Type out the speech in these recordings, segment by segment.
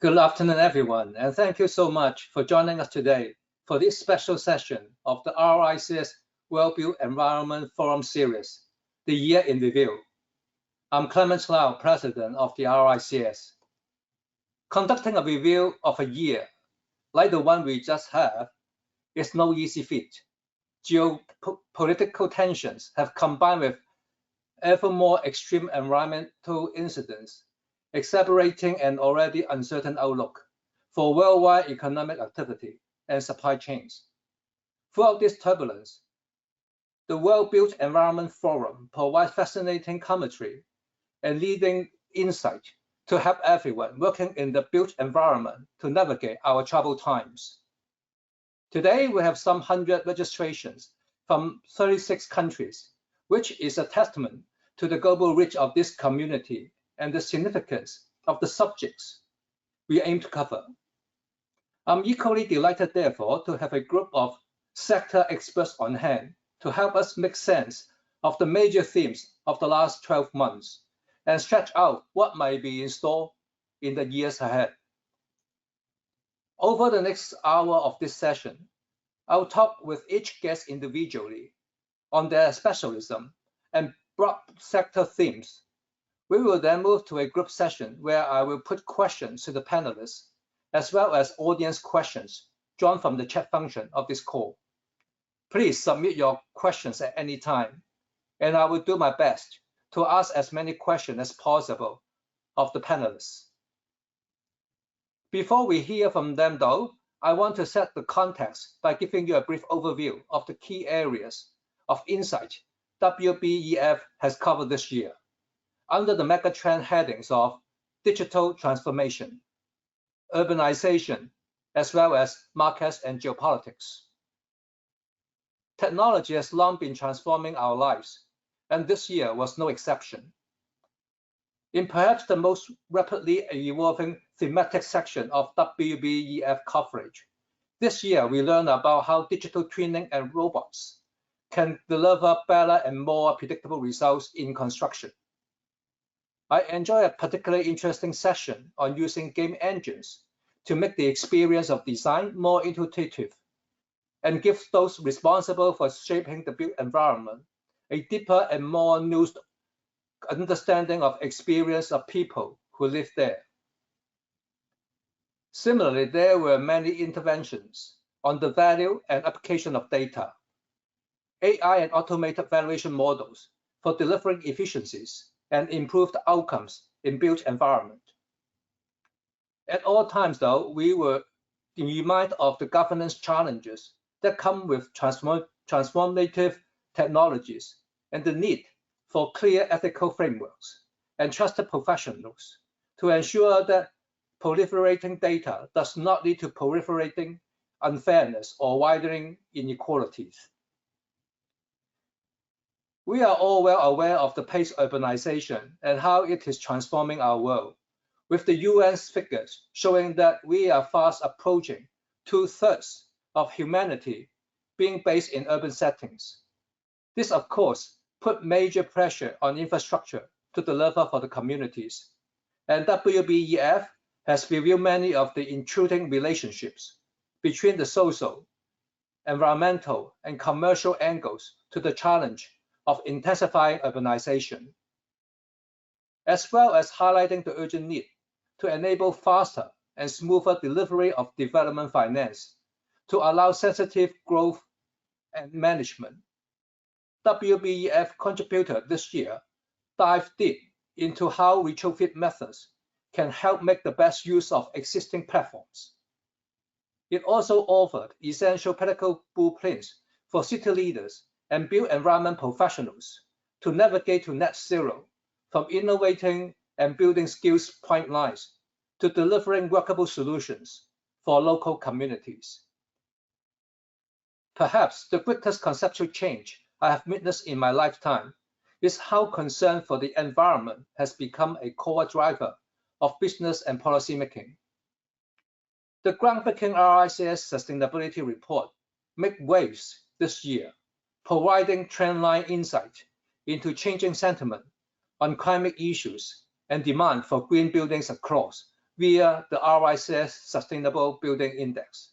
Good afternoon, everyone, and thank you so much for joining us today for this special session of the RICS Well-Built Environment Forum Series, the Year in Review. I'm Clement, President of the RICS. Conducting a review of a year, like the one we just had, is no easy feat. Geopolitical tensions have combined with ever more extreme environmental incidents, exacerbating an already uncertain outlook for worldwide economic activity and supply chains. Throughout this turbulence, the Well-Built Environment Forum provides fascinating commentary and leading insight to help everyone working in the built environment to navigate our troubled times. Today, we have some 100 registrations from 36 countries, which is a testament to the global reach of this community and the significance of the subjects we aim to cover. I'm equally delighted, therefore, to have a group of sector experts on hand to help us make sense of the major themes of the last 12 months and stretch out what might be in store in the years ahead. Over the next hour of this session, I'll talk with each guest individually on their specialism and broad sector themes. We will then move to a group session where I will put questions to the panelists, as well as audience questions drawn from the chat function of this call. Please submit your questions at any time, and I will do my best to ask as many questions as possible of the panelists. Before we hear from them, though, I want to set the context by giving you a brief overview of the key areas of insight WBEF has covered this year, under the megatrend headings of digital transformation, urbanization, as well as markets and geopolitics. Technology has long been transforming our lives, and this year was no exception. In perhaps the most rapidly evolving thematic section of WBEF coverage, this year we learned about how digital twinning and robots can deliver better and more predictable results in construction. I enjoy a particularly interesting session on using game engines to make the experience of design more intuitive and give those responsible for shaping the built environment a deeper and more nuanced understanding of experience of people who live there. Similarly, there were many interventions on the value and application of data, AI and automated valuation models for delivering efficiencies and improved outcomes in built environment. At all times, though, we were reminded of the governance challenges that come with transformative technologies and the need for clear ethical frameworks and trusted professionals to ensure that proliferating data does not lead to proliferating unfairness or widening inequalities. We are all well aware of the pace of urbanization and how it is transforming our world, with the UN's figures showing that we are fast approaching 2/3 of humanity being based in urban settings. This, of course, put major pressure on infrastructure to deliver for the communities, and WBEF has reviewed many of the intruding relationships between the social, environmental, and commercial angles to the challenge of intensifying urbanization, as well as highlighting the urgent need to enable faster and smoother delivery of development finance to allow sensitive growth and management. WBEF contributor this year dived deep into how retrofit methods can help make the best use of existing platforms. It also offered essential practical blueprints for city leaders and built environment professionals to navigate to net zero, from innovating and building skills point lines to delivering workable solutions for local communities. Perhaps the greatest conceptual change I have witnessed in my lifetime is how concern for the environment has become a core driver of business and policy making. The groundbreaking RICS Sustainability Report made waves this year, providing trendline insight into changing sentiment on climate issues and demand for green buildings across via the RICS Sustainable Building Index.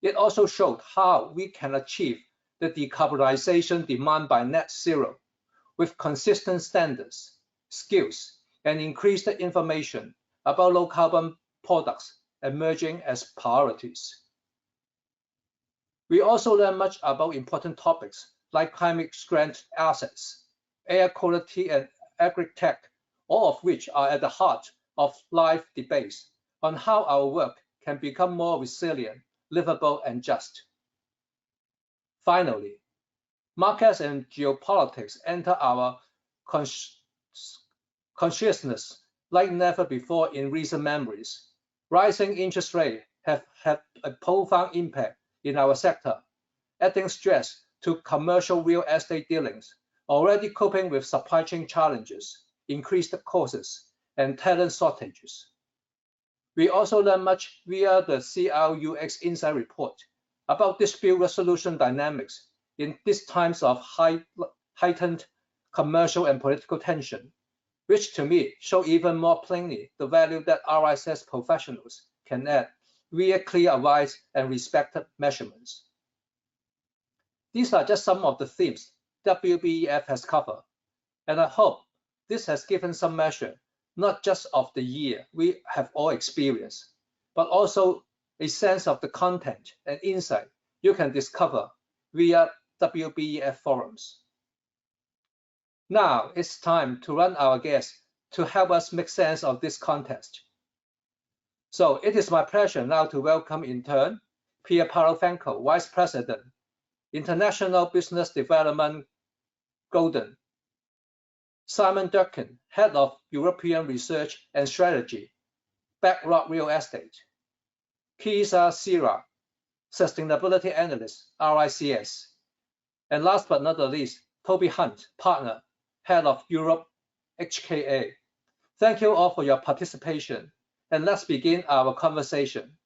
It also showed how we can achieve the decarbonization demand by net zero with consistent standards, skills, and increased information about low carbon products emerging as priorities. We also learned much about important topics like climate strength assets, air quality, and agri-tech, all of which are at the heart of live debates on how our work can become more resilient, livable, and just. Finally, markets and geopolitics enter our consciousness like never before in recent memories. Rising interest rates have had a profound impact in our sector, adding stress to commercial real estate dealings, already coping with supply chain challenges, increased costs, and talent shortages. We also learned much via the CRUX Insight Report about dispute resolution dynamics in these times of heightened commercial and political tension, which to me show even more plainly the value that RICS professionals can add via clear advice and respected measurements. These are just some of the themes WBEF has covered, and I hope this has given some measure, not just of the year we have all experienced, but also a sense of the content and insight you can discover via WBEF forums. Now it's time to run our guests to help us make sense of this context. So it is my pleasure now to welcome in turn Pierpaolo Franco, Vice President, International Business Development, Glodon; Simon Durkin, Head of European Research and Strategy, BlackRock Real Estate; Kisa Zehra, Sustainability Analyst, RICS; and last but not the least, Toby Hunt, Partner, Head of Europe, HKA. Thank you all for your participation, and let's begin our conversation.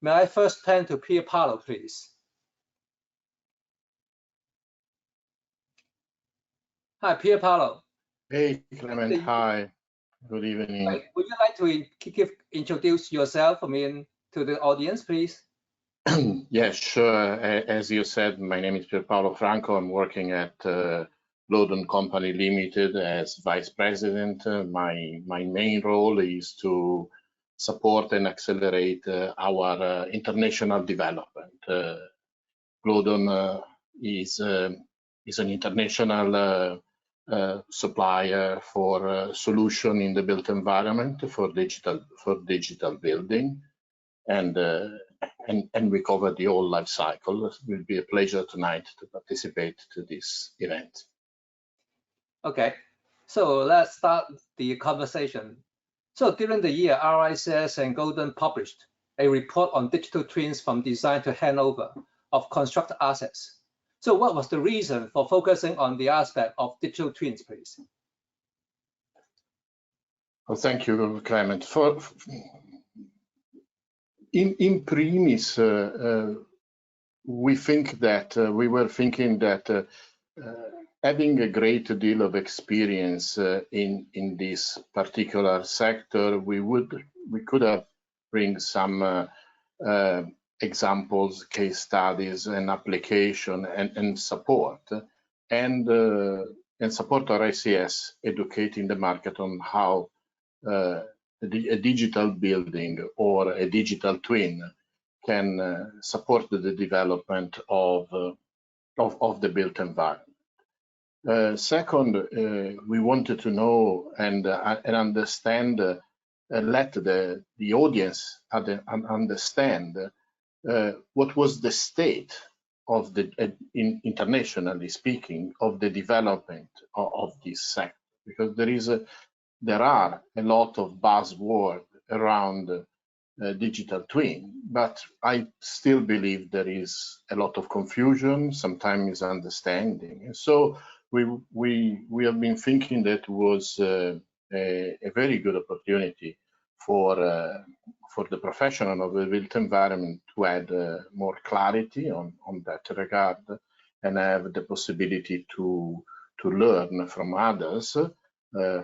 May I first turn to Pierpaolo, please? Hi, Pierpaolo. Hey, Clement. Hi. Good evening. Would you like to introduce yourself, to the audience, please? Yes, sure. As you said, my name is Pierpaolo Franco. I'm working at Glodon Company Limited as Vice President. My main role is to support and accelerate our international development. Glodon is an international supplier for solution in the built environment for digital building, and we cover the whole life cycle. It will be a pleasure tonight to participate to this event. Okay, so let's start the conversation. So during the year, RICS and Glodon published a report on digital twins from design to handover of constructed assets. So what was the reason for focusing on the aspect of digital twins, please? Well, thank you, Clement. In premise, we were thinking that having a great deal of experience in this particular sector, we could have bring some examples, case studies, and application, and support, and support RICS educating the market on how a digital building or a digital twin can support the development of the built environment. Second, we wanted to know and understand, let the audience understand what was the state of internationally speaking, of the development of this sector, because there are a lot of buzzwords around digital twin, but I still believe there is a lot of confusion, sometimes misunderstanding. And so we have been thinking that was a very good opportunity for the professional of the built environment to add more clarity on that regard, and have the possibility to learn from others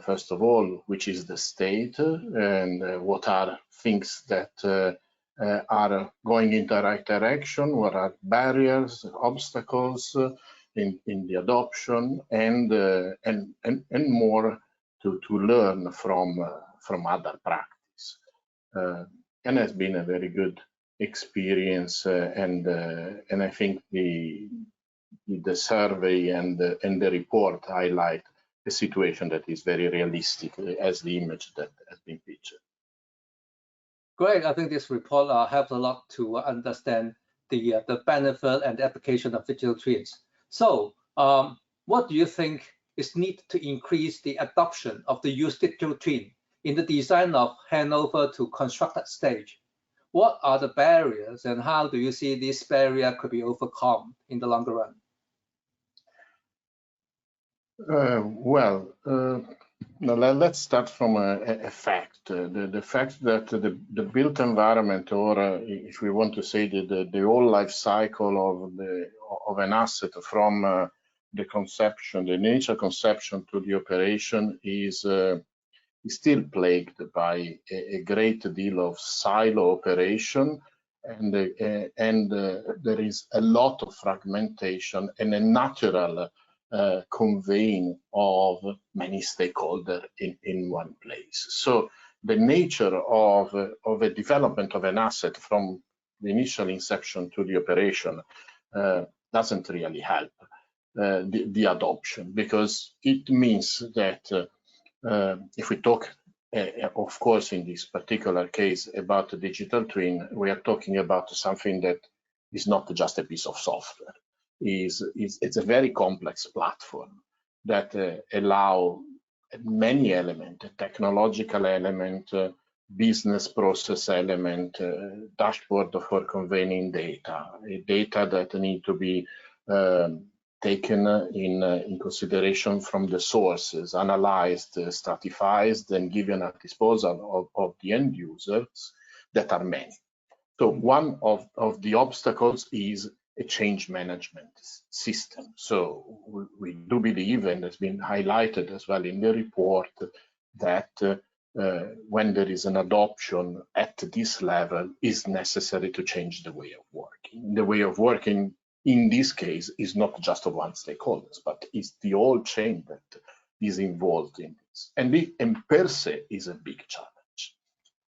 First of all, which is the state, and what are things that are going in the right direction, what are barriers, obstacles in the adoption, and more to learn from other practice. And has been a very good experience, and I think the survey and the report highlight a situation that is very realistic as the image that has been pictured. Great. I think this report helps a lot to understand the benefit and the application of digital twins. So what do you think is needed to increase the adoption of the use digital twin in the design of handover to constructed stage? What are the barriers, and how do you see this barrier could be overcome in the longer run? Let's start from a fact. The fact that the built environment, or if we want to say the whole life cycle of an asset from the conception, the initial conception to the operation is still plagued by a great deal of silo operation, and there is a lot of fragmentation and a natural conveying of many stakeholders in one place. So the nature of a development of an asset from the initial inception to the operation doesn't really help the adoption, because it means that if we talk, of course, in this particular case about the digital twin, we are talking about something that is not just a piece of software. It's a very complex platform that allow many elements, technological element, business process element, dashboard for conveying data that need to be taken in consideration from the sources, analyzed, stratified, and given at disposal of the end users, that are many. So one of the obstacles is a change management system. So we do believe, and it's been highlighted as well in the report, that when there is an adoption at this level, is necessary to change the way of working. The way of working in this case is not just of one stakeholders, but it's the whole chain that is involved in this. And per se is a big challenge.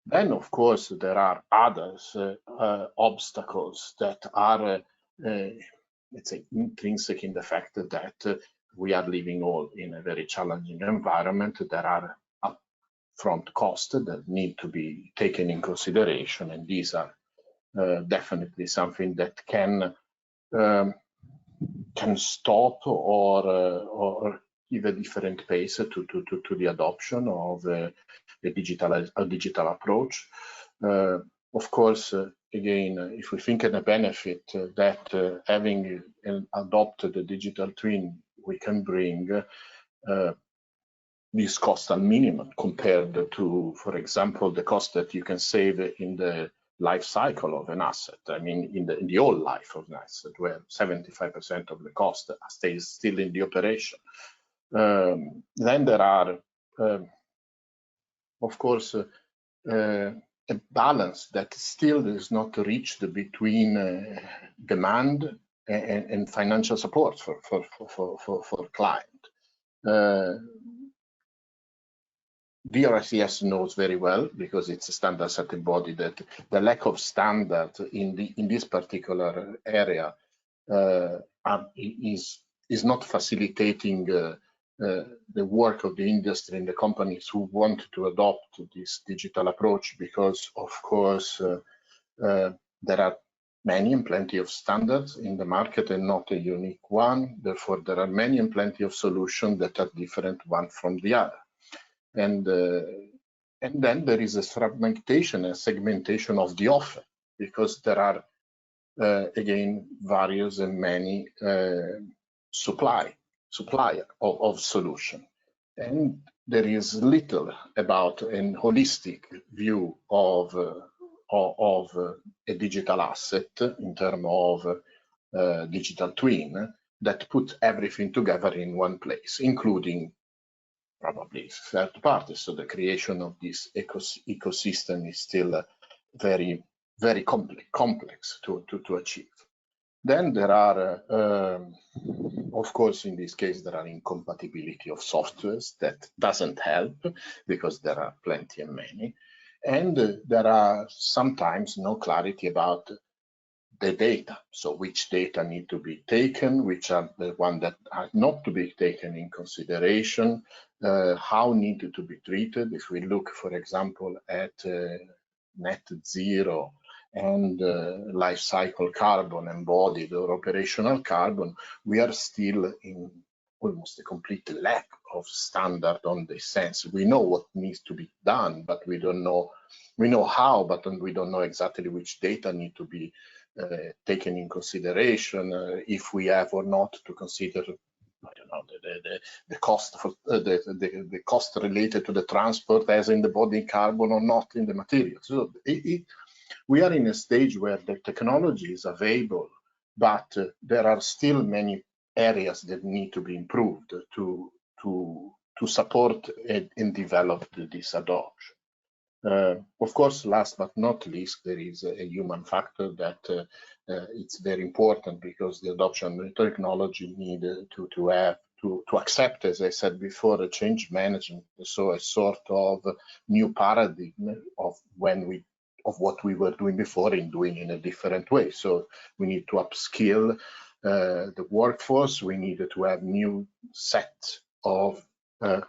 Then, of course, there are others obstacles that are, let's say, intrinsic in the fact that we are living all in a very challenging environment. There are upfront costs that need to be taken in consideration, and these are definitely something that can stop or give a different pace to the adoption of a digital approach. Of course, again, if we think of the benefit that having adopted the digital twin we can bring, these costs are minimum compared to, for example, the cost that you can save in the life cycle of an asset. I mean, in the whole life of an asset, where 75% of the cost stays still in the operation. Then there are, of course, a balance that still is not reached between demand and financial support for client. DRCS knows very well, because it's a standard setting body, that the lack of standard in this particular area is not facilitating the work of the industry and the companies who want to adopt this digital approach, because of course there are many and plenty of standards in the market and not a unique one. Therefore, there are many and plenty of solutions that are different one from the other. And then there is a fragmentation and segmentation of the offer, because there are again various and many supplier of solution, and there is little about a holistic view of a digital asset in terms of digital twin that put everything together in one place, including probably third parties. So the creation of this ecosystem is still very, very complex to achieve. Then there are, of course, in this case, there are incompatibility of softwares that doesn't help because there are plenty and many. And there are sometimes no clarity about the data. So which data need to be taken, which are the ones that are not to be taken in consideration, how needed to be treated. If we look, for example, at net zero and life cycle carbon, embodied or operational carbon, we are still in almost a complete lack of standard on this sense. We know what needs to be done, but we don't know, we know how, but we don't know exactly which data need to be taken in consideration, if we have or not to consider, I don't know, the cost for the cost related to the transport as in the body carbon or not in the material. So we are in a stage where the technology is available, but there are still many areas that need to be improved to support and develop this adoption. Of course, last but not least, there is a human factor that it's very important, because the adoption of the technology needed to accept, as I said before, a change management, so a sort of new paradigm of what we were doing before in doing in a different way. So we need to upskill the workforce. We needed to have new set of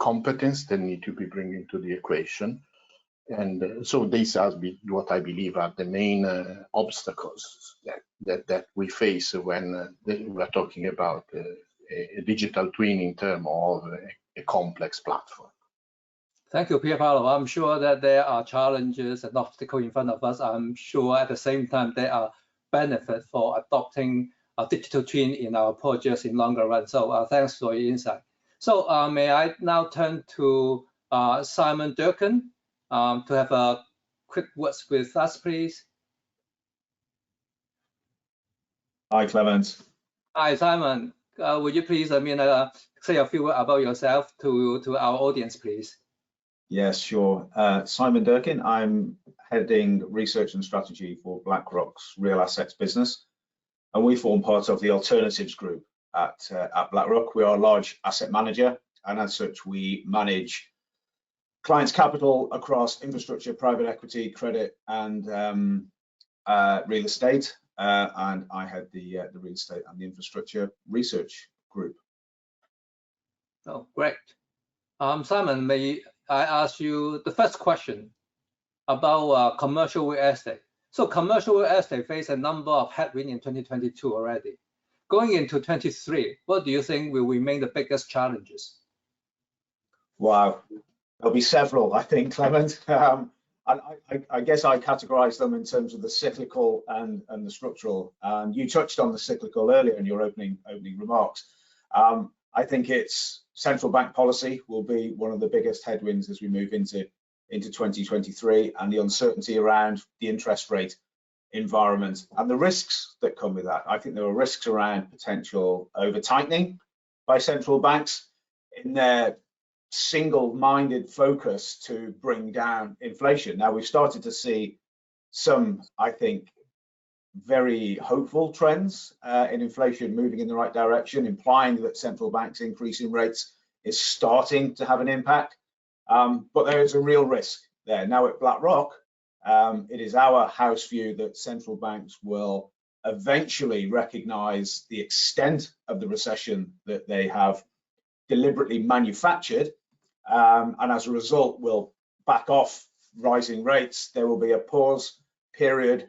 competence that need to be brought into the equation. And so these are what I believe are the main obstacles that we face when we are talking about a digital twin in terms of a complex platform. Thank you, Pierpaolo. I'm sure that there are challenges and obstacles in front of us. I'm sure at the same time there are benefits for adopting a digital twin in our projects in longer run. So thanks for your insight. So may I now turn to Simon Durkin to have a quick words with us, please. Hi, Clement. Hi, Simon. Would you please, say a few words about yourself to our audience, please? Yes, sure. Simon Durkin. I'm heading research and strategy for BlackRock's real assets business, and we form part of the alternatives group at BlackRock. We are a large asset manager, and as such, we manage clients' capital across infrastructure, private equity, credit, and real estate. And I head the real estate and the infrastructure research group. Oh, great. Simon, may I ask you the first question about commercial real estate? So commercial real estate faced a number of headwinds in 2022 already. Going into 23, what do you think will remain the biggest challenges? Wow, there'll be several, I think, Clement. I guess I categorize them in terms of the cyclical and the structural. You touched on the cyclical earlier in your opening remarks. I think it's central bank policy will be one of the biggest headwinds as we move into 2023, and the uncertainty around the interest rate environment and the risks that come with that. I think there are risks around potential over tightening by central banks in their single-minded focus to bring down inflation. Now, we've started to see some, I think, very hopeful trends in inflation moving in the right direction, implying that central banks increasing rates is starting to have an impact. But there is a real risk there. Now at BlackRock, it is our house view that central banks will eventually recognize the extent of the recession that they have deliberately manufactured, and as a result will back off rising rates. There will be a pause period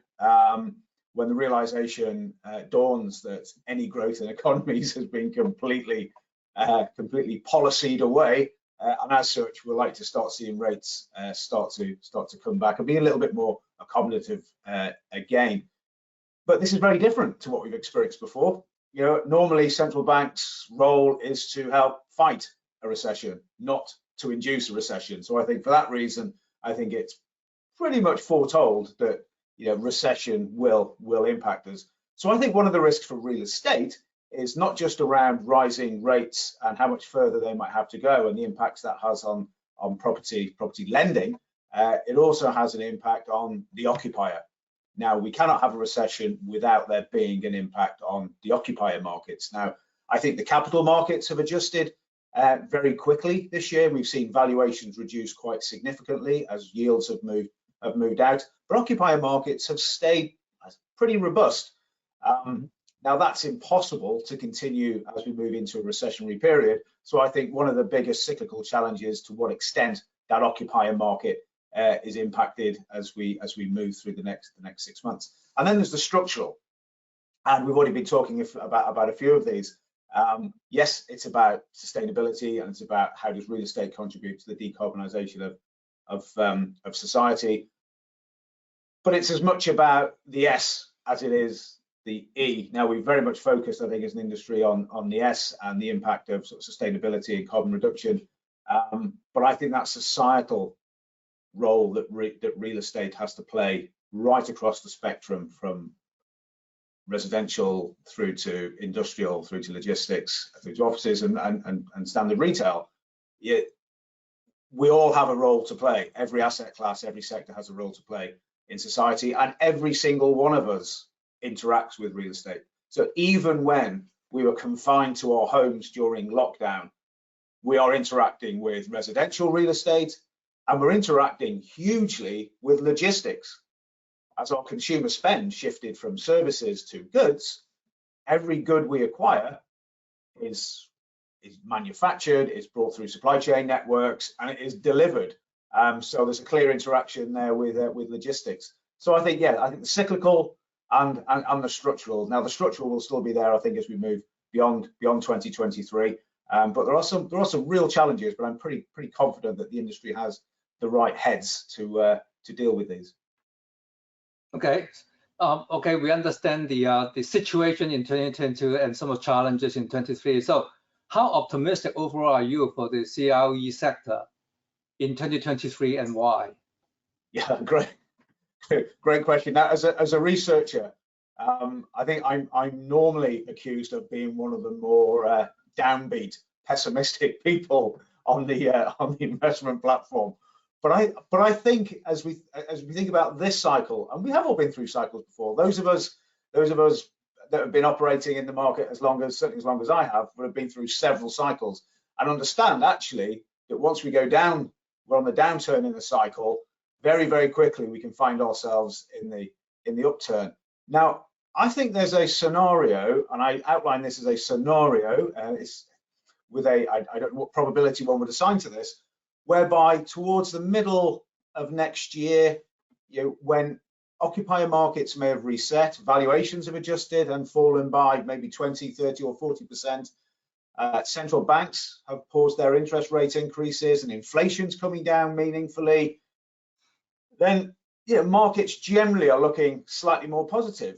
when the realization dawns that any growth in economies has been completely policied away, and as such, we're like to start seeing rates start to come back and be a little bit more accommodative again. But this is very different to what we've experienced before. You know, normally central banks' role is to help fight a recession, not to induce a recession. So I think for that reason, I think it's pretty much foretold that recession will impact us. So I think one of the risks for real estate is not just around rising rates and how much further they might have to go and the impacts that has on property lending. It also has an impact on the occupier. Now, we cannot have a recession without there being an impact on the occupier markets. Now, I think the capital markets have adjusted very quickly this year. We've seen valuations reduce quite significantly as yields have moved out, but occupier markets have stayed pretty robust. Now, that's impossible to continue as we move into a recessionary period. So I think one of the biggest cyclical challenges to what extent that occupier market is impacted as we move through the next 6 months. And then there's the structural, and we've already been talking about a few of these. Yes, it's about sustainability, and it's about how does real estate contribute to the decarbonisation of society. But it's as much about the S as it is the E. Now, we've very much focused, I think, as an industry on the S and the impact of sort of sustainability and carbon reduction. But I think that societal role that real estate has to play right across the spectrum, from residential through to industrial, through to logistics, through to offices and standard retail. We all have a role to play. Every asset class, every sector has a role to play in society, and every single one of us interacts with real estate. So even when we were confined to our homes during lockdown, we are interacting with residential real estate, and we're interacting hugely with logistics. As our consumer spend shifted from services to goods, every good we acquire is manufactured, is brought through supply chain networks, and it is delivered. So there's a clear interaction there with logistics. So I think, yeah, I think the cyclical and the structural. Now, the structural will still be there, I think, as we move beyond 2023. But there are some real challenges. But I'm pretty confident that the industry has the right heads to deal with these. Okay. Okay, we understand the situation in 2022 and some of the challenges in 23. So how optimistic overall are you for the CRE sector in 2023, and why? Yeah, great question. Now, as a researcher, I think I'm normally accused of being one of the more downbeat, pessimistic people on the investment platform. But I think as we think about this cycle, and we have all been through cycles before. Those of us that have been operating in the market certainly as long as I have, but have been through several cycles, and understand actually that once we go down, we're on the downturn in the cycle, very, very quickly we can find ourselves in the upturn. Now, I think there's a scenario, and I outline this as a scenario, it's with I don't know what probability one would assign to this, whereby towards the middle of next year, when occupier markets may have reset, valuations have adjusted and fallen by maybe 20, 30 or 40%. Central banks have paused their interest rate increases and inflation's coming down meaningfully. Then, markets generally are looking slightly more positive.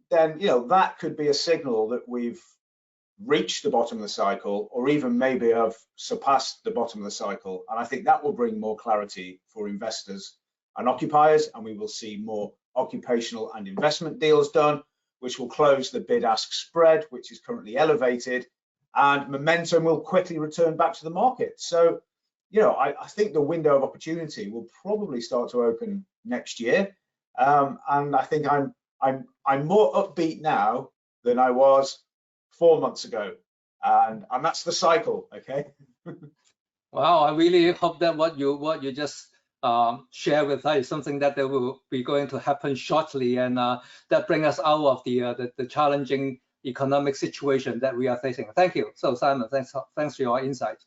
Then, that could be a signal that we've reached the bottom of the cycle, or even maybe have surpassed the bottom of the cycle. And I think that will bring more clarity for investors and occupiers, and we will see more occupational and investment deals done, which will close the bid-ask spread, which is currently elevated, and momentum will quickly return back to the market. So, I think the window of opportunity will probably start to open next year, and I think I'm more upbeat now than I was 4 months ago, and that's the cycle. Okay. Wow, I really hope that what you just share with us is something that will be going to happen shortly, and that bring us out of the challenging economic situation that we are facing. Thank you. So Simon, thanks for your insight.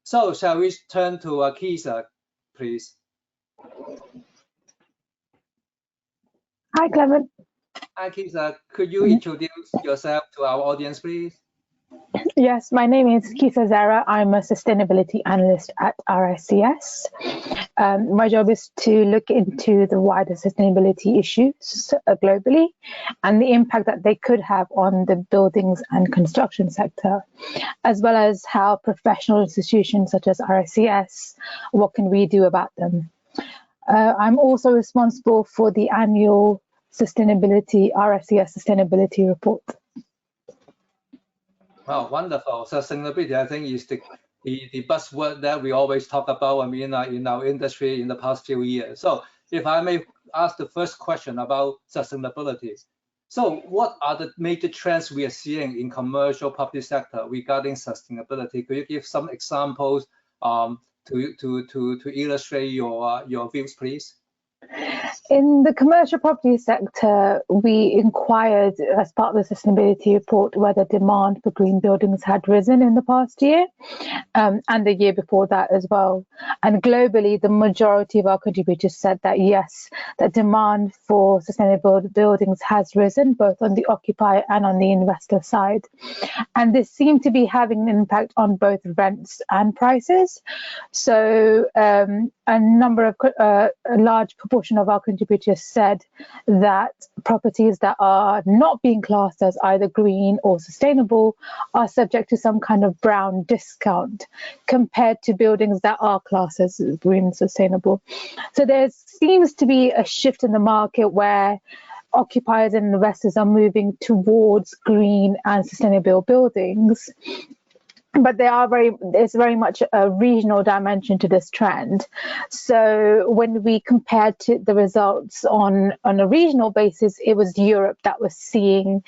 So shall we turn to Kisa, please? Hi, Clement. Hi, Kisa. Could you introduce yourself to our audience, please? Yes, my name is Kisa Zehra. I'm a sustainability analyst at RICS. My job is to look into the wider sustainability issues globally and the impact that they could have on the buildings and construction sector, as well as how professional institutions such as RICS, what can we do about them? I'm also responsible for the annual RICS sustainability report. Oh, wonderful. Sustainability, I think, is the buzzword that we always talk about, I mean, in our industry in the past few years. So if I may ask the first question about sustainability. So what are the major trends we are seeing in commercial property sector regarding sustainability? Could you give some examples to illustrate your views, please? In the commercial property sector, we inquired as part of the sustainability report whether demand for green buildings had risen in the past year and the year before that as well. And globally, the majority of our contributors said that yes, that demand for sustainable buildings has risen both on the occupier and on the investor side. And this seemed to be having an impact on both rents and prices. So a large proportion of our contributors said that properties that are not being classed as either green or sustainable are subject to some kind of brown discount compared to buildings that are classed as green and sustainable. So there seems to be a shift in the market where occupiers and investors are moving towards green and sustainable buildings. But there's very much a regional dimension to this trend. So when we compared to the results on a regional basis, it was Europe that was seeing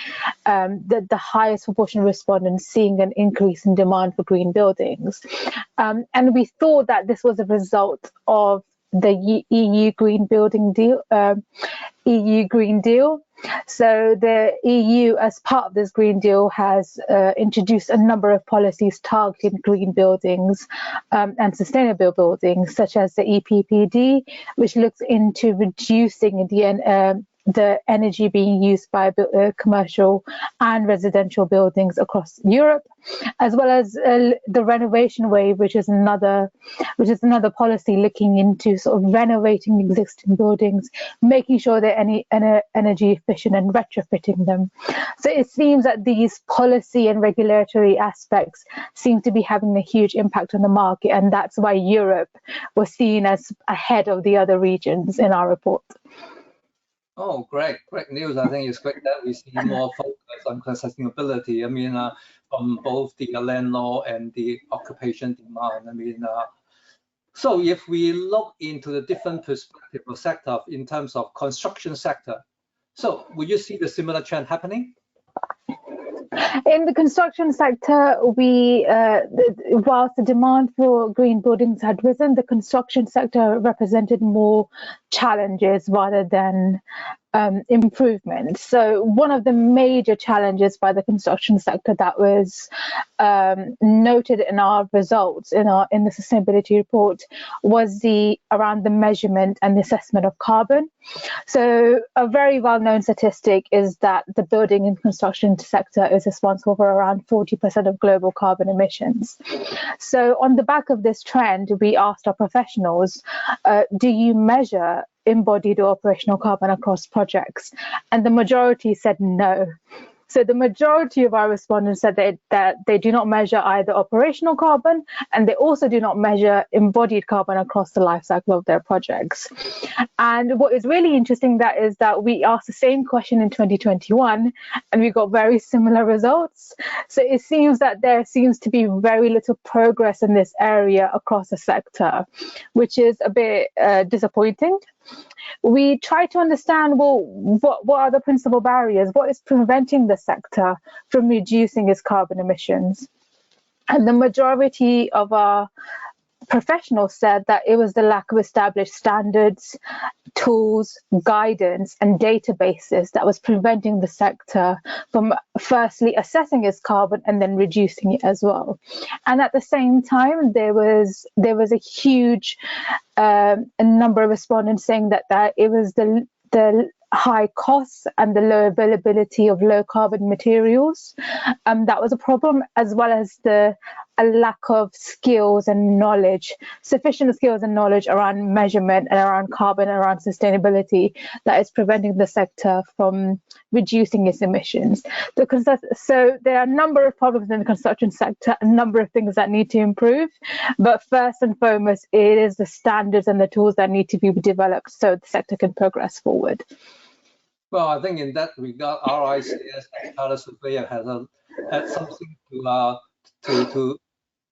the highest proportion of respondents seeing an increase in demand for green buildings. And we thought that this was a result of the EU Green Building Deal, EU Green Deal. So the EU, as part of this Green Deal, has introduced a number of policies targeting green buildings and sustainable buildings, such as the EPPD, which looks into reducing the energy being used by commercial and residential buildings across Europe, as well as the renovation wave, which is another policy looking into sort of renovating existing buildings, making sure they're energy efficient and retrofitting them. So it seems that these policy and regulatory aspects seem to be having a huge impact on the market, and that's why Europe was seen as ahead of the other regions in our report. Oh, great news. I think it's great that we see more focus on sustainability. I mean, from both the landlord and the occupation demand. I mean, so if we look into the different perspective of sector in terms of construction sector, so will you see the similar trend happening? In the construction sector, whilst the demand for green buildings had risen, the construction sector represented more challenges rather than improvements. So one of the major challenges by the construction sector that was noted in our results in the sustainability report was around the measurement and the assessment of carbon. So a very well-known statistic is that the building and construction sector is responsible for around 40% of global carbon emissions. So on the back of this trend, we asked our professionals, do you measure embodied or operational carbon across projects? And the majority said no. So the majority of our respondents said that they do not measure either operational carbon, and they also do not measure embodied carbon across the life cycle of their projects. And what is really interesting is that we asked the same question in 2021, and we got very similar results. So it seems that there seems to be very little progress in this area across the sector, which is a bit disappointing. We try to understand, well, what are the principal barriers? What is preventing the sector from reducing its carbon emissions? And the majority of our professionals said that it was the lack of established standards, tools, guidance, and databases that was preventing the sector from firstly assessing its carbon and then reducing it as well. And at the same time, there was a huge a number of respondents saying that it was the high costs and the low availability of low carbon materials that was a problem, as well as a lack of skills and knowledge, sufficient skills and knowledge around measurement and around carbon and around sustainability that is preventing the sector from reducing its emissions. So there are a number of problems in the construction sector, a number of things that need to improve, but first and foremost, it is the standards and the tools that need to be developed so the sector can progress forward. Well, I think in that regard, RICS and Charles Surveyor has had something to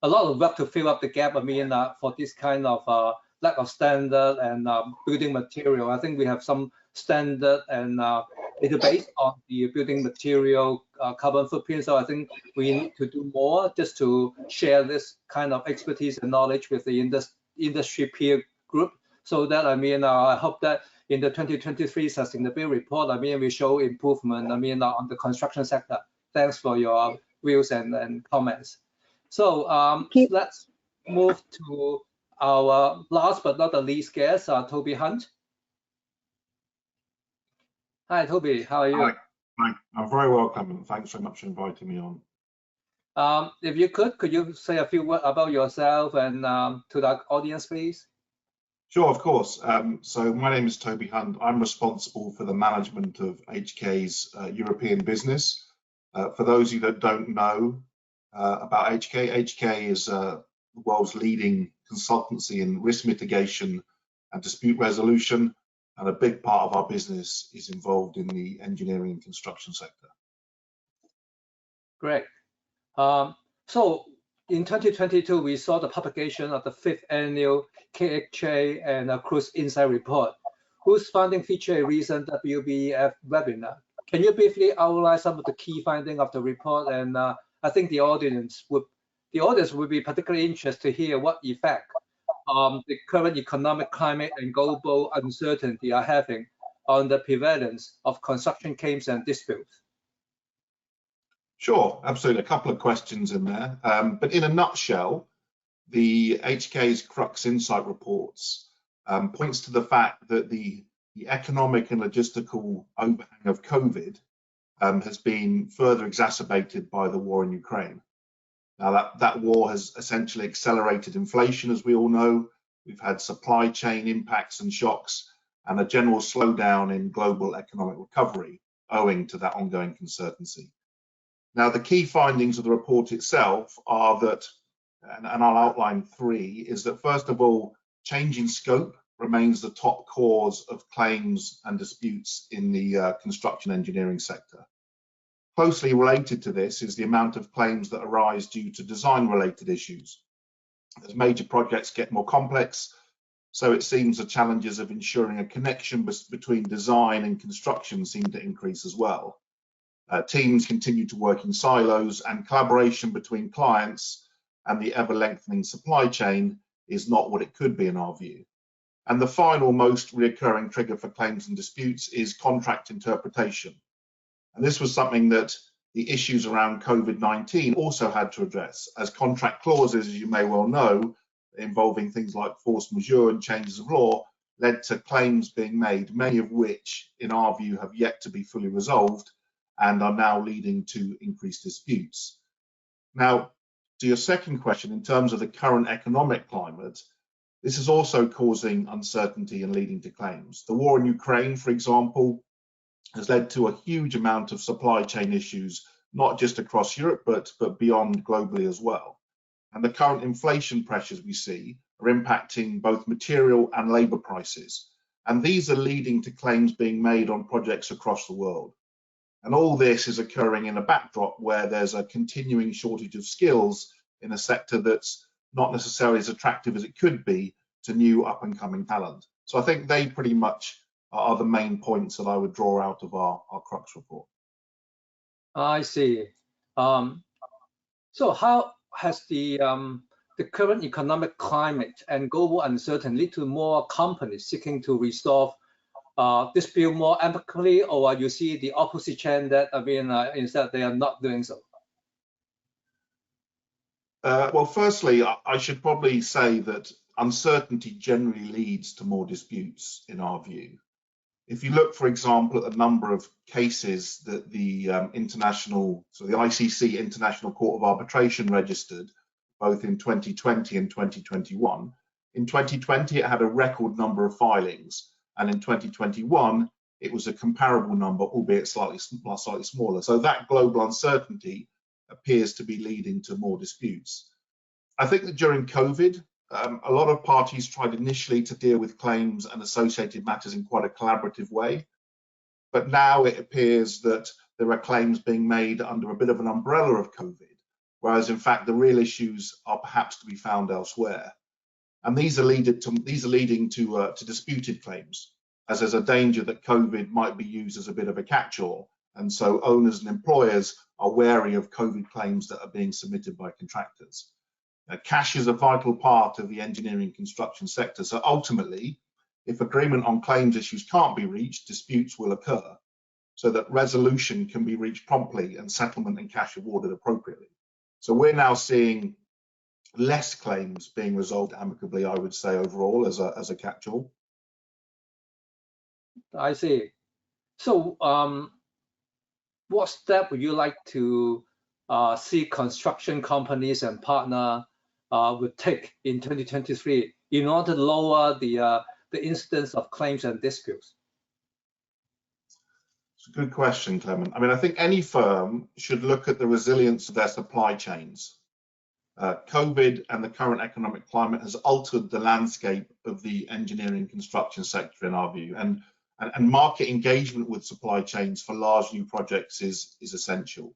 a lot of work to fill up the gap. I mean, for this kind of lack of standard and building material. I think we have some standard and database on the building material carbon footprint. So I think we need to do more just to share this kind of expertise and knowledge with the industry peer group. So that, I mean, I hope that in the 2023 sustainability report, I mean, we show improvement, I mean, on the construction sector. Thanks for your views and comments. So let's move to our last but not the least guest, Toby Hunt. Hi, Toby. How are you? Hi. I'm very well, Clement. Thanks very much for inviting me on. If you could you say a few words about yourself and to the audience, please? Sure, of course. So my name is Toby Hunt. I'm responsible for the management of HK's European business. For those of you that don't know about HK is the world's leading consultancy in risk mitigation and dispute resolution, and a big part of our business is involved in the engineering and construction sector. Great. So in 2022, we saw the publication of the 5th annual KHA and Cruise Insight Report, whose finding featured a recent WBEF webinar. Can you briefly outline some of the key findings of the report? And I think the audience would be particularly interested to hear what effect the current economic climate and global uncertainty are having on the prevalence of construction claims and disputes. Sure, absolutely. A couple of questions in there. But in a nutshell, the HK's Cre Insight reports points to the fact that the economic and logistical overhang of COVID has been further exacerbated by the war in Ukraine. Now that war has essentially accelerated inflation, as we all know. We've had supply chain impacts and shocks and a general slowdown in global economic recovery owing to that ongoing uncertainty. Now, the key findings of the report itself are that, and I'll outline three, is that first of all, changing scope remains the top cause of claims and disputes in the construction engineering sector. Closely related to this is the amount of claims that arise due to design-related issues. As major projects get more complex, so it seems the challenges of ensuring a connection between design and construction seem to increase as well. Teams continue to work in silos, and collaboration between clients and the ever-lengthening supply chain is not what it could be in our view. And the final most recurring trigger for claims and disputes is contract interpretation. And this was something that the issues around COVID-19 also had to address, as contract clauses, as you may well know, involving things like force majeure and changes of law, led to claims being made, many of which, in our view, have yet to be fully resolved and are now leading to increased disputes. Now, to your second question, in terms of the current economic climate, this is also causing uncertainty and leading to claims. The war in Ukraine, for example, has led to a huge amount of supply chain issues, not just across Europe, but beyond globally as well. And the current inflation pressures we see are impacting both material and labour prices. And these are leading to claims being made on projects across the world. And all this is occurring in a backdrop where there's a continuing shortage of skills in a sector that's not necessarily as attractive as it could be to new up and coming talent. So I think they pretty much are the main points that I would draw out of our Crux report. I see. So how has the current economic climate and global uncertainty lead to more companies seeking to resolve dispute more amicably, or you see the opposite trend that, I mean, instead they are not doing so? Well, firstly, I should probably say that uncertainty generally leads to more disputes in our view. If you look, for example, at the number of cases that the ICC International Court of Arbitration registered, both in 2020 and 2021, in 2020 it had a record number of filings, and in 2021 it was a comparable number, albeit slightly smaller. So that global uncertainty appears to be leading to more disputes. I think that during COVID, a lot of parties tried initially to deal with claims and associated matters in quite a collaborative way, but now it appears that there are claims being made under a bit of an umbrella of COVID, whereas in fact the real issues are perhaps to be found elsewhere. And these are leading to disputed claims, as there's a danger that COVID might be used as a bit of a catch-all, and so owners and employers are wary of COVID claims that are being submitted by contractors. Cash is a vital part of the engineering construction sector, so ultimately, if agreement on claims issues can't be reached, disputes will occur, so that resolution can be reached promptly and settlement and cash awarded appropriately. So we're now seeing less claims being resolved amicably, I would say, overall as a catch-all. I see. So what step would you like to see construction companies and partner would take in 2023 in order to lower the incidence of claims and disputes? It's a good question, Clement. I mean, I think any firm should look at the resilience of their supply chains. COVID and the current economic climate has altered the landscape of the engineering construction sector, in our view, and market engagement with supply chains for large new projects is essential.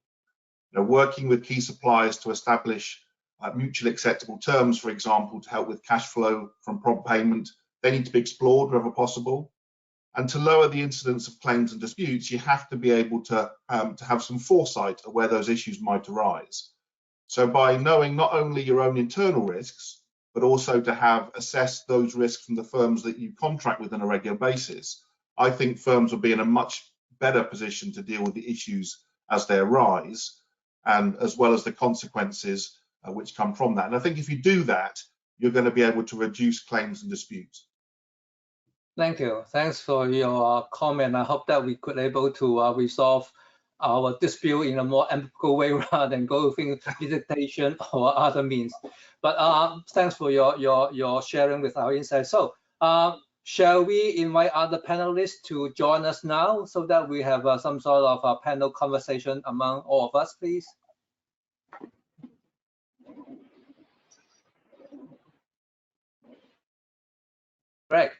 You know, working with key suppliers to establish mutually acceptable terms, for example, to help with cash flow from prompt payment, they need to be explored wherever possible. And to lower the incidence of claims and disputes, you have to be able to have some foresight of where those issues might arise. So by knowing not only your own internal risks, but also to have assessed those risks from the firms that you contract with on a regular basis, I think firms will be in a much better position to deal with the issues as they arise, and as well as the consequences which come from that. And I think if you do that, you're going to be able to reduce claims and disputes. Thank you. Thanks for your comment. I hope that we could able to resolve our dispute in a more amicable way rather than go through litigation or other means. But thanks for your sharing with our insights. So shall we invite other panelists to join us now so that we have some sort of a panel conversation among all of us, please? Great.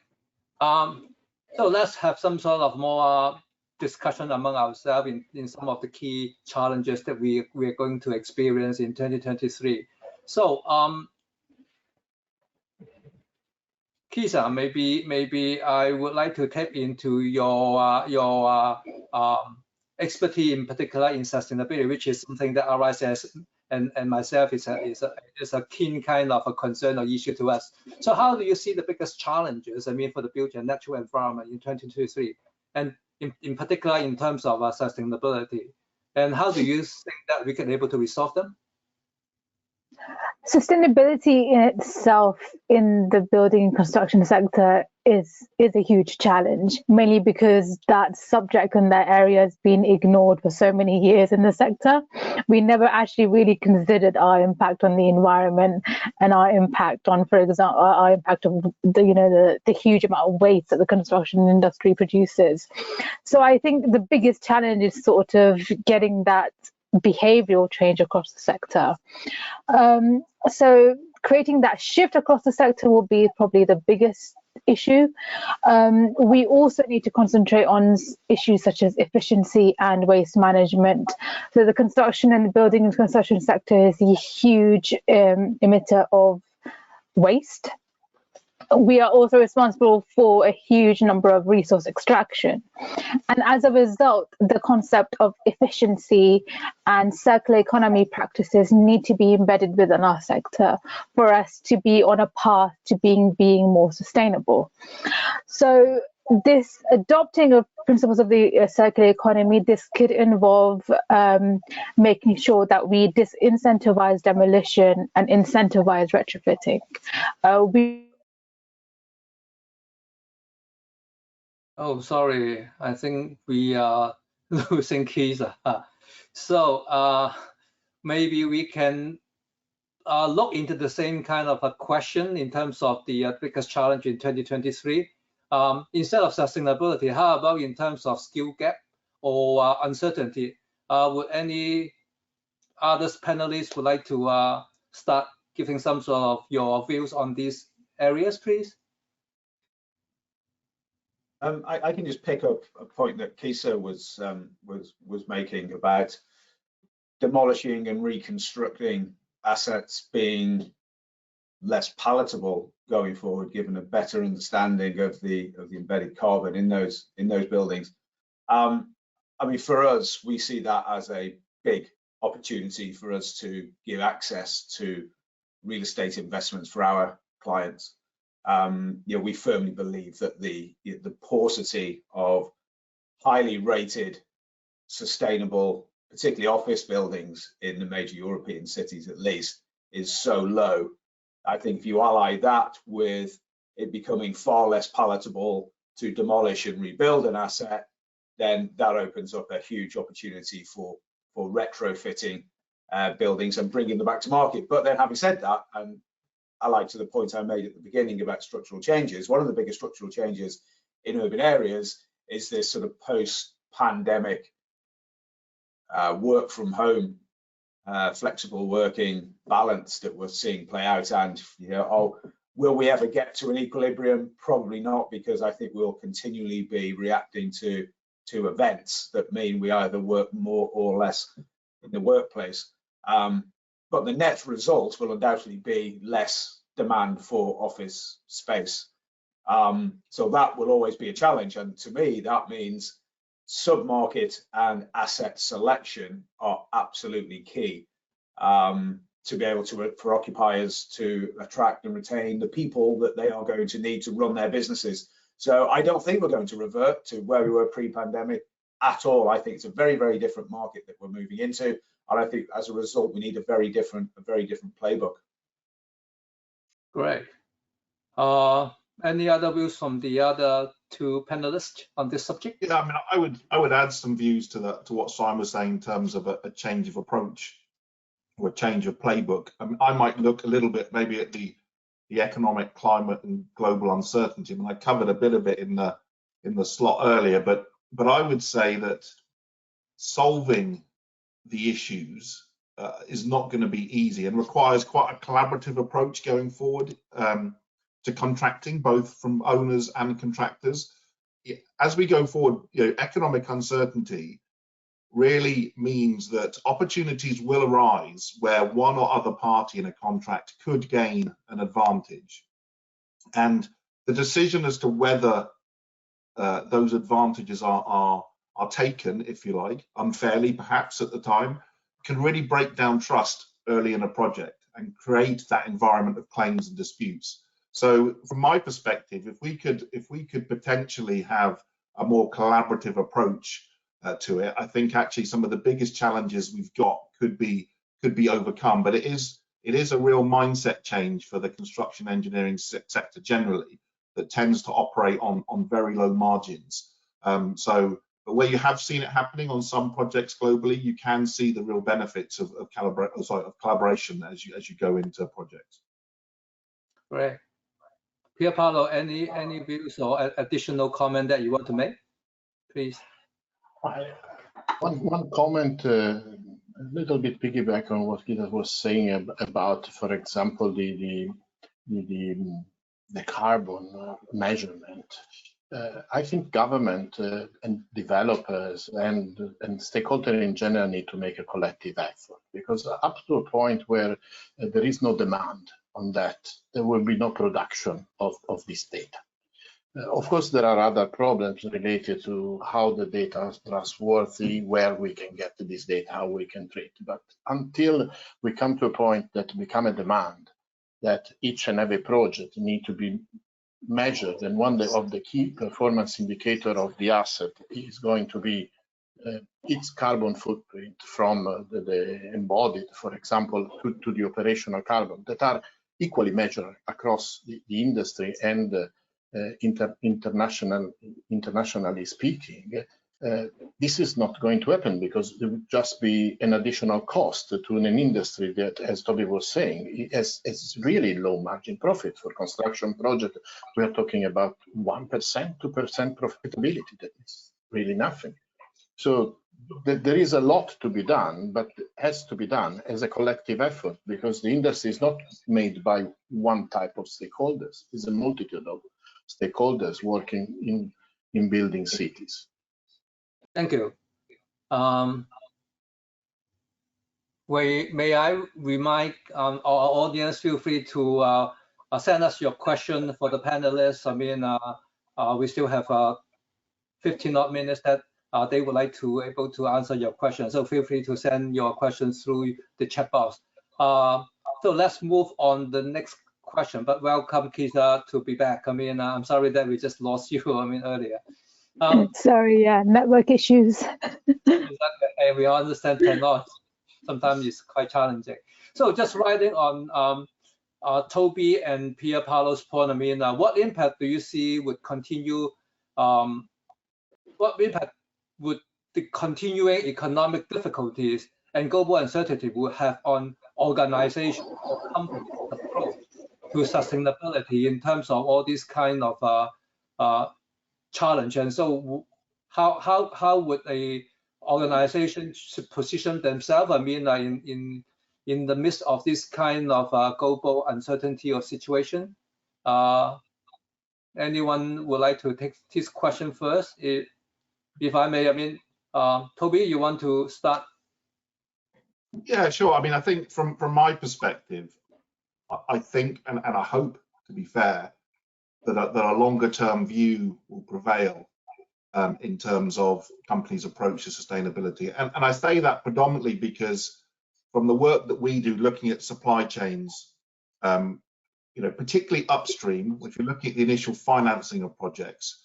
So let's have some sort of more discussion among ourselves in some of the key challenges that we are going to experience in 2023. So Kisa, maybe I would like to tap into your expertise in particular in sustainability, which is something that RICS and myself is a keen kind of a concern or issue to us. So how do you see the biggest challenges, I mean, for the built and natural environment in 2023, and in particular in terms of sustainability, and how do you think that we can able to resolve them? Sustainability in itself in the building and construction sector is a huge challenge, mainly because that subject and that area has been ignored for so many years in the sector. We never actually really considered our impact on the environment and our impact on, for example, our impact of the huge amount of waste that the construction industry produces. So I think the biggest challenge is sort of getting that behavioral change across the sector. So creating that shift across the sector will be probably the biggest issue. We also need to concentrate on issues such as efficiency and waste management. So the construction and the building and construction sector is a huge emitter of waste. We are also responsible for a huge number of resource extraction. And as a result, the concept of efficiency and circular economy practices need to be embedded within our sector for us to be on a path to being more sustainable. So this adopting of principles of the circular economy, this could involve making sure that we disincentivize demolition and incentivize retrofitting. Oh, sorry. I think we are losing Kisa. So maybe we can look into the same kind of a question in terms of the biggest challenge in 2023. Instead of sustainability, how about in terms of skill gap or uncertainty? Would any others panelists would like to start giving some sort of your views on these areas, please? I can just pick up a point that Kisa was making about demolishing and reconstructing assets being less palatable going forward, given a better understanding of the embedded carbon in those buildings. I mean, for us, we see that as a big opportunity for us to give access to real estate investments for our clients. We firmly believe that the paucity of highly rated, sustainable, particularly office buildings in the major European cities, at least, is so low. I think if you ally that with it becoming far less palatable to demolish and rebuild an asset, then that opens up a huge opportunity for retrofitting buildings and bringing them back to market. But then, having said that, and I like to the point I made at the beginning about structural changes, one of the biggest structural changes in urban areas is this sort of post-pandemic work from home, flexible working balance that we're seeing play out. And will we ever get to an equilibrium? Probably not, because I think we'll continually be reacting to events that mean we either work more or less in the workplace. But the net result will undoubtedly be less demand for office space. So that will always be a challenge. And to me, that means sub-market and asset selection are absolutely key to be able to, for occupiers to attract and retain the people that they are going to need to run their businesses. So I don't think we're going to revert to where we were pre-pandemic at all. I think it's a very, very different market that we're moving into. And I think as a result, we need a very different playbook. Great. Any other views from the other two panelists on this subject? Yeah, I mean, I would add some views to that, to what Simon was saying in terms of a change of approach or a change of playbook. I mean, I might look a little bit maybe at the economic climate and global uncertainty. I mean, I covered a bit of it in the slot earlier, but I would say that solving the issues is not going to be easy and requires quite a collaborative approach going forward to contracting, both from owners and contractors. As we go forward, economic uncertainty really means that opportunities will arise where one or other party in a contract could gain an advantage. And the decision as to whether those advantages are taken, if you like, unfairly perhaps at the time, can really break down trust early in a project and create that environment of claims and disputes. So from my perspective, if we could potentially have a more collaborative approach to it, I think actually some of the biggest challenges we've got could be overcome. But it is a real mindset change for the construction engineering sector generally that tends to operate on very low margins. But where you have seen it happening on some projects globally, you can see the real benefits of collaboration as you go into projects. Great. Pierpaolo, any views or additional comment that you want to make, please? One comment, a little bit piggyback on what Kisa was saying about, for example, the carbon measurement. I think government and developers and stakeholders in general need to make a collective effort, because up to a point where there is no demand on that, there will be no production of this data. Of course, there are other problems related to how the data is trustworthy, where we can get this data, how we can treat. But until we come to a point that become a demand, that each and every project need to be measured, and one of the key performance indicator of the asset is going to be its carbon footprint from the embodied, for example, to the operational carbon, that are equally measured across the industry and internationally speaking. This is not going to happen because there would just be an additional cost to an industry that, as Toby was saying, has really low margin profit. For construction project, we are talking about 1%, 2% profitability. That is really nothing. So there is a lot to be done, but it has to be done as a collective effort, because the industry is not made by one type of stakeholders. It's a multitude of stakeholders working in building cities. Thank you. May I remind our audience, feel free to send us your question for the panelists. I mean, we still have 15 odd minutes that they would like to able to answer your questions. So feel free to send your questions through the chat box. So let's move on the next question, but welcome Kisa to be back. I mean, I'm sorry that we just lost you, I mean, earlier. Sorry, yeah, network issues. And we understand technology. Sometimes it's quite challenging. So just riding on Toby and Pierpaolo's point, I mean, what impact do you see would continue, what impact would the continuing economic difficulties and global uncertainty will have on organizations or companies' approach to sustainability in terms of all these kind of challenge? And so how would a organization position themselves, I mean, in the midst of this kind of global uncertainty or situation? Anyone would like to take this question first? If I may, I mean, Toby, you want to start? Yeah, sure. I mean, I think from my perspective, I think, and I hope, to be fair, that a longer term view will prevail in terms of companies' approach to sustainability. And I say that predominantly because from the work that we do looking at supply chains, you know, particularly upstream, if you're looking at the initial financing of projects,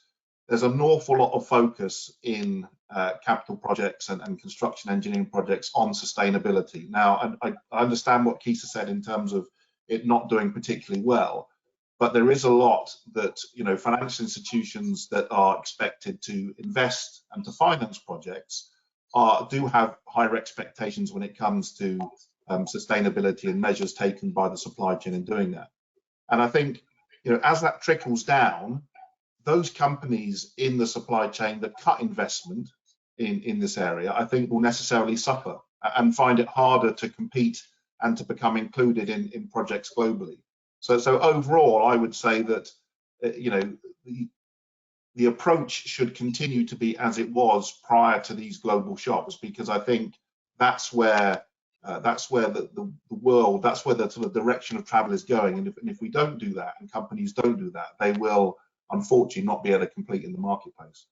there's an awful lot of focus in capital projects and construction engineering projects on sustainability. Now, I understand what Kisa said in terms of it not doing particularly well, but there is a lot that, you know, financial institutions that are expected to invest and to finance projects do have higher expectations when it comes to sustainability and measures taken by the supply chain in doing that. And I think, you know, as that trickles down, those companies in the supply chain that cut investment in this area, I think will necessarily suffer and find it harder to compete and to become included in projects globally. So overall, I would say that, you know, the approach should continue to be as it was prior to these global shocks, because I think that's where the world, that's where the sort of direction of travel is going. And if we don't do that, and companies don't do that, they will unfortunately not be able to compete in the marketplace.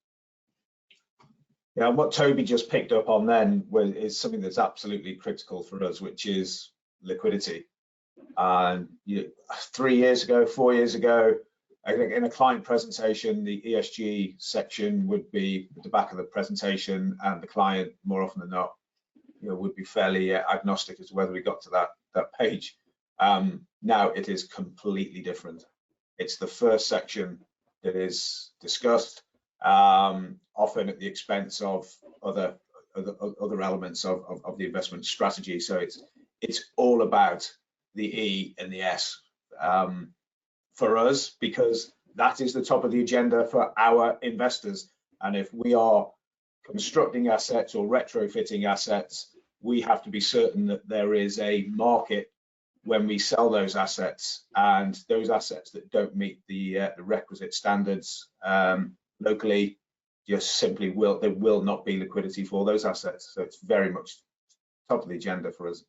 Yeah, what Toby just picked up on then is something that's absolutely critical for us, which is liquidity. And 3 years ago, 4 years ago, I think in a client presentation, the ESG section would be at the back of the presentation, and the client, more often than not, you know, would be fairly agnostic as to whether we got to that page. Now it is completely different. It's the first section that is discussed, often at the expense of other elements of the investment strategy. So it's all about the E and the S for us, because that is the top of the agenda for our investors. And if we are constructing assets or retrofitting assets, we have to be certain that there is a market when we sell those assets, and those assets that don't meet the requisite standards locally, just simply there will not be liquidity for those assets. So it's very much top of the agenda for us.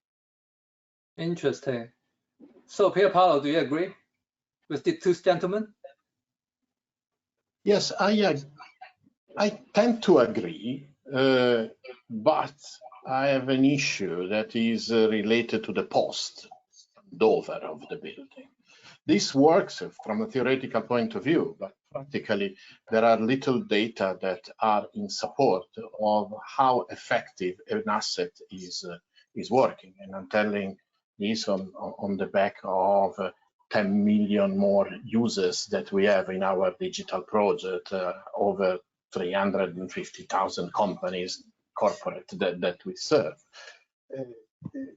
Interesting. So Pierpaolo, do you agree with the two gentlemen? Yes, I tend to agree, but I have an issue that is related to the post over of the building. This works from a theoretical point of view, but practically there are little data that are in support of how effective an asset is working. And I'm telling this on the back of 10 million more users that we have in our digital project, over 350,000 companies, corporate that we serve.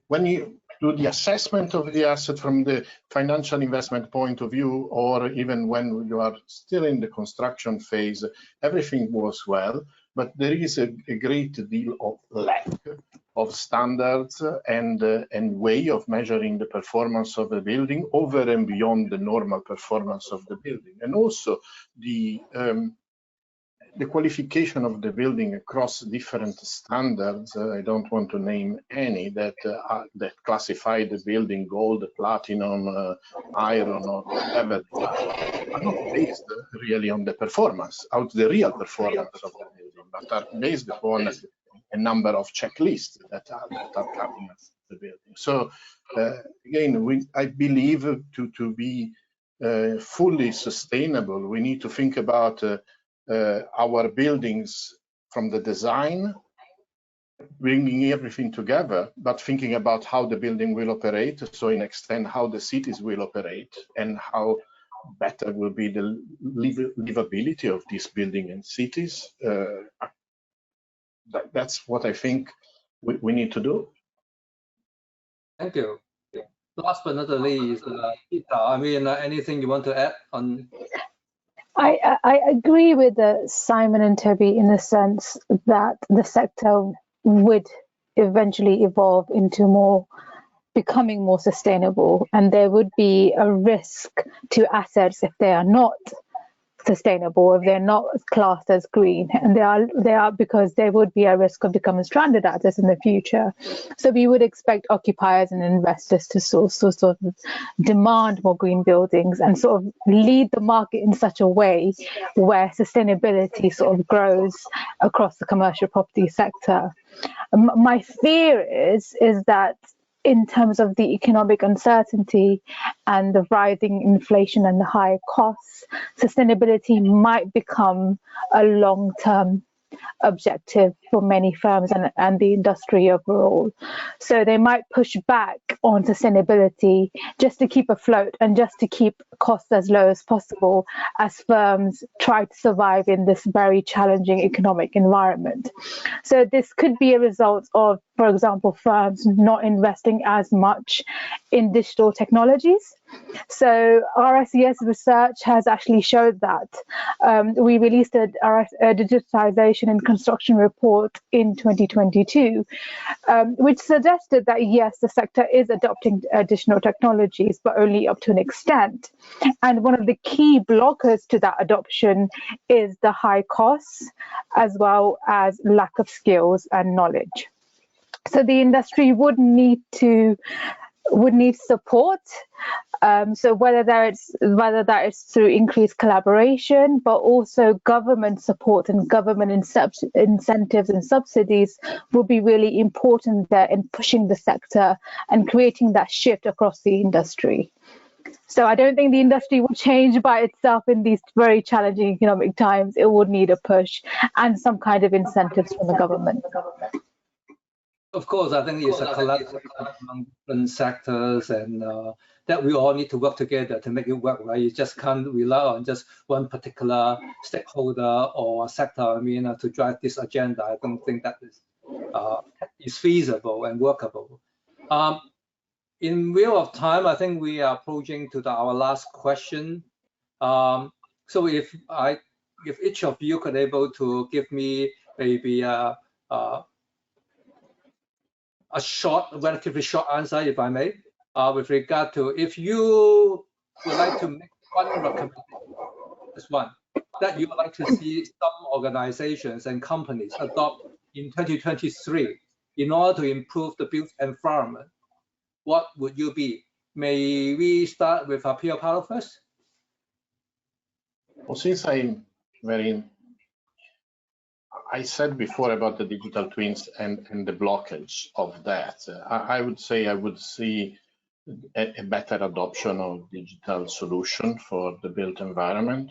When you do the assessment of the asset from the financial investment point of view, or even when you are still in the construction phase, everything goes well, but there is a great deal of lack of standards and way of measuring the performance of the building over and beyond the normal performance of the building. And also the the qualification of the building across different standards, I don't want to name any, that classify the building gold, platinum, iron, or whatever, are not based really on the performance, the real performance of the building, but are based upon a number of checklists that are coming at the building. So again, I believe to be fully sustainable, we need to think about our buildings from the design, bringing everything together, but thinking about how the building will operate, so in extent how the cities will operate and how better will be the livability of this building in cities. That's what I think we need to do. Thank you. Last but not the least, Kisa, I mean, anything you want to add on? I agree with Simon and Toby in the sense that the sector would eventually evolve into becoming more sustainable, and there would be a risk to assets if they are not sustainable, if they're not classed as green, and they are because there would be a risk of becoming stranded assets in the future. So we would expect occupiers and investors to sort of demand more green buildings and sort of lead the market in such a way where sustainability sort of grows across the commercial property sector. My fear is that in terms of the economic uncertainty and the rising inflation and the high costs, sustainability might become a long-term objective for many firms and the industry overall. So they might push back on sustainability just to keep afloat and just to keep costs as low as possible as firms try to survive in this very challenging economic environment. So this could be a result of, for example, firms not investing as much in digital technologies. So RICS research has actually showed that. We released a digitization and construction report in 2022, which suggested that yes, the sector is adopting additional technologies, but only up to an extent. And one of the key blockers to that adoption is the high costs, as well as lack of skills and knowledge. So the industry would need support. So whether that is through increased collaboration, but also government support and government incentives and subsidies will be really important there in pushing the sector and creating that shift across the industry. So I don't think the industry will change by itself in these very challenging economic times. It would need a push and some kind of incentives from the government. Of course, I think it's a collaboration among different sectors, and that we all need to work together to make it work, right? You just can't rely on just one particular stakeholder or sector, I mean, to drive this agenda. I don't think that is feasible and workable. In view of time, I think we are approaching to our last question. So if each of you could able to give me maybe a short, relatively short answer, if I may, with regard to if you would like to make one recommendation, this one, that you would like to see some organizations and companies adopt in 2023 in order to improve the built environment, what would you be? May we start with Pierpaolo first? Well, since I said before about the digital twins and the blockage of that, I would say I would see a better adoption of digital solution for the built environment,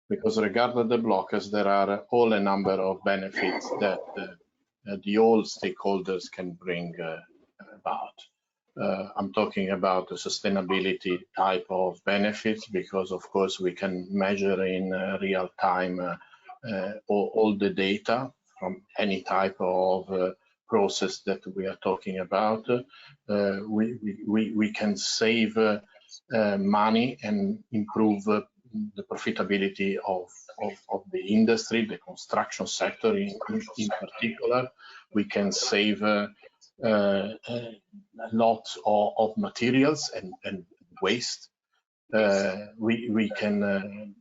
because regardless of the blockers, there are all a number of benefits that the all stakeholders can bring about. I'm talking about the sustainability type of benefits, because of course we can measure in real time all the data from any type of process that we are talking about. We can save money and improve the profitability of the industry, the construction sector in particular. We can save a lot of materials and waste. We can,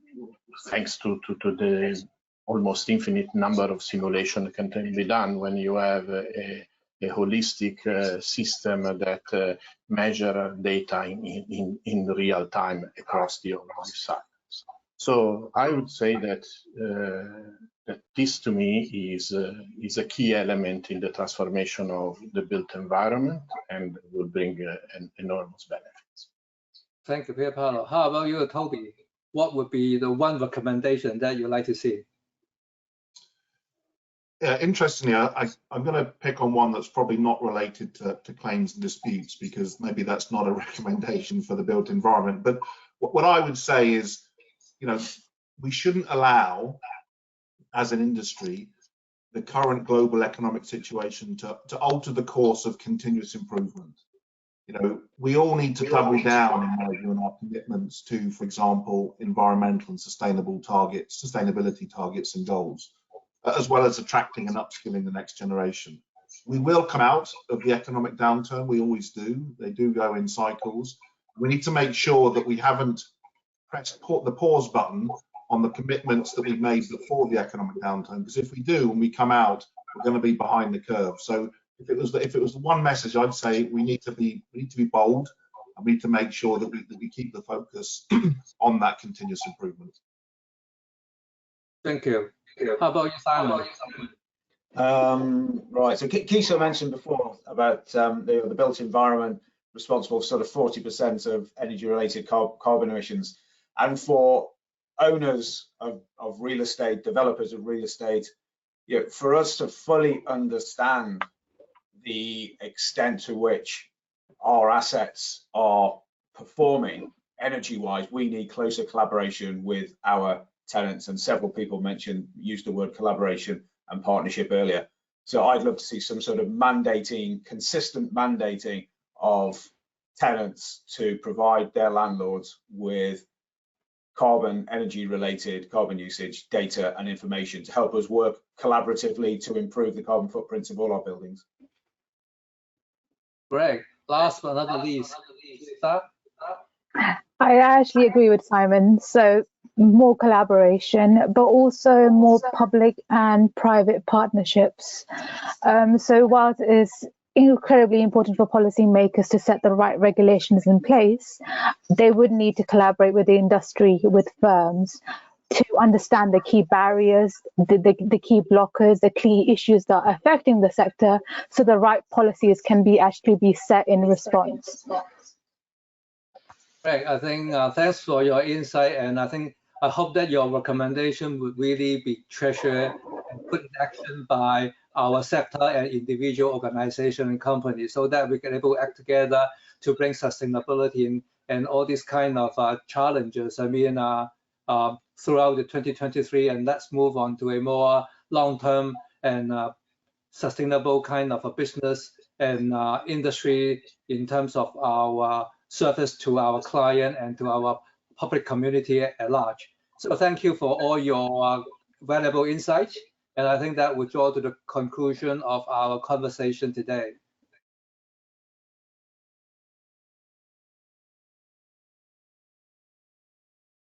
thanks to the almost infinite number of simulations can be done when you have a holistic system that measure data in real time across the whole life cycle. So I would say that that this to me is a key element in the transformation of the built environment and will bring an enormous benefits. Thank you, Pierpaolo. How about you, Toby? What would be the one recommendation that you'd like to see? Yeah, interestingly, I'm going to pick on one that's probably not related to claims and disputes, because maybe that's not a recommendation for the built environment. But what I would say is, we shouldn't allow, as an industry, the current global economic situation to alter the course of continuous improvement. We all need to double down, in my view, on our commitments to, for example, environmental and sustainability targets and goals, as well as attracting and upskilling the next generation. We will come out of the economic downturn. We always do. They do go in cycles. We need to make sure that we haven't pressed the pause button on the commitments that we made before the economic downturn, because if we do, when we come out, we're going to be behind the curve. So if it was the one message, I'd say we need to be bold, and we need to make sure that we keep the focus on that continuous improvement. Thank you. How about you, Simon? Right. So Kisa mentioned before about the built environment responsible for sort of 40% of energy-related carbon emissions, and for owners of real estate, developers of real estate, for us to fully understand the extent to which our assets are performing energy-wise, we need closer collaboration with our tenants, and several people used the word collaboration and partnership earlier. So I'd love to see some sort of consistent mandating of tenants to provide their landlords with energy-related carbon usage data and information to help us work collaboratively to improve the carbon footprints of all our buildings. Great. Last but not least, I actually agree with Simon. So more collaboration, but also more public and private partnerships. So whilst it is incredibly important for policymakers to set the right regulations in place, they would need to collaborate with the industry, with firms, to understand the key barriers, the key blockers, the key issues that are affecting the sector, so the right policies can actually be set in response. Right. I think thanks for your insight, and I hope that your recommendation would really be treasured and put in action by our sector and individual organization and companies, so that we can able to act together to bring sustainability and all these kind of challenges. Throughout the 2023, and let's move on to a more long-term and sustainable kind of a business and industry in terms of our service to our client and to our public community at large. So thank you for all your valuable insights, and I think that will draw to the conclusion of our conversation today.